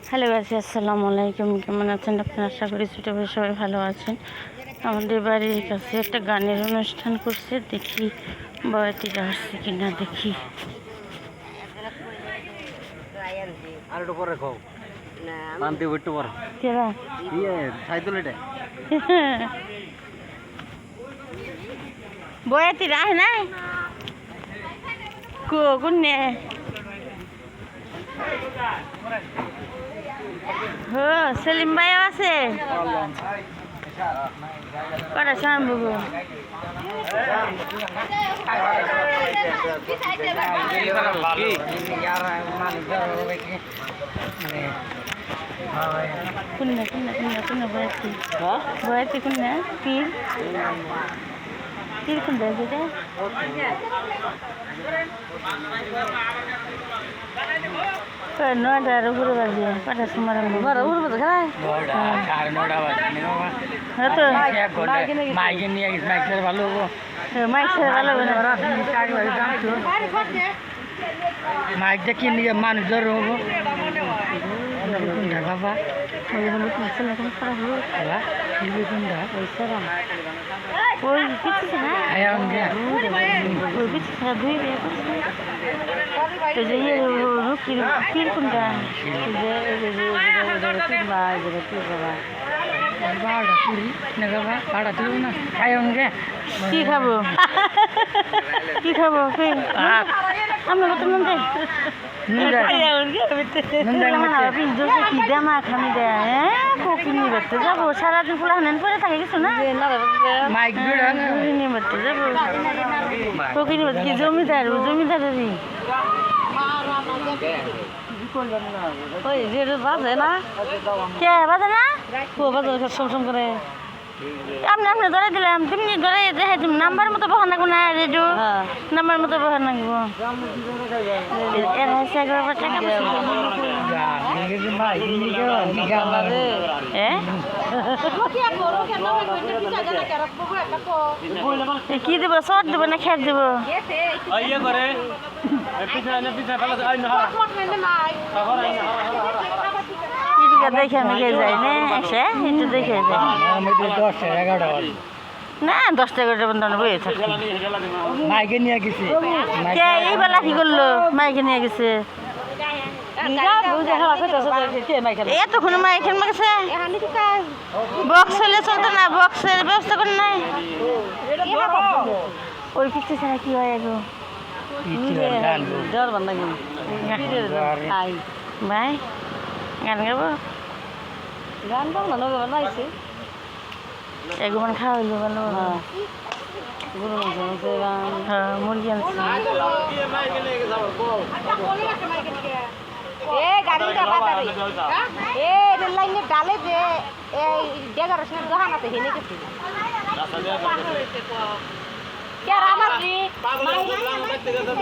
Hello guys, আসসালামু আলাইকুম। কেমন আছেন আপনারা? আশা করি ছোটো ভাই সবাই ভালো আছেন। আমাদের বাড়ির কাছে একটা গানের অনুষ্ঠান করছে, দেখি বয়াতিরা আসছে কিনা দেখি। বয়াতিরা আহে নাই কোনে সেলিম ভাইও আছে। কটা সাম বাবু কোনে কোনে কোনে কোনে বয়াতি বয়াতি কোনে পীর পীর কোন যেটা নয়টার উপরে বাজে কটার সময় উপরে বাজে খায় মাইক ছেড়ে ভালো হবো মাইকটা কিনে নিয়ে মানুষ ধরে হবো বাবা ওই পিছিয়ে না পীর কোনটা কি খাবো কি খাবো আমরা কত মন দেয় কি দামা খামি দেয় কিনি বেড়তে যাবো সারাদিন ফুলা হানেন পরে থাকে কিছু না কিনি বেড়তে যাবো কিনি কি জমিদার জমিদারেরই বাজে না কে বাজে না বাজে সম করে আপনি আপনি ধরে দিলাম তুমি ধরে দেখাই তুমি নাম্বার মতো বহান লাগবো না রেডিও নাম্বার মতো বহান লাগবো এর হাসি একবার টাকা কি দেব শর্ট দেবো না খেট দেবো দেখে মেখে যায় না এসে একটু দেখে যায় না 10-11টা বন্ধু বয়ে থাকে মাইকে নিয়ে গেছে এই বেলা কি করলো মাইকে নিয়ে গেছে এতক্ষণ মাইকের গেছে বক্স হলে চলতো না বক্সের ব্যবস্থা করে নাই ওই পিছু ছাড়া কি হয় গো জ্বর বান্ধা ভাই গান গাবো গান গাবো না বানাইছে এগুলো খাওয়া হইলো ভালো গরু মাংস গান হ্যাঁ মুরগি আনছি ডালে যে এই 11 দোকান আছে হেনে গেছি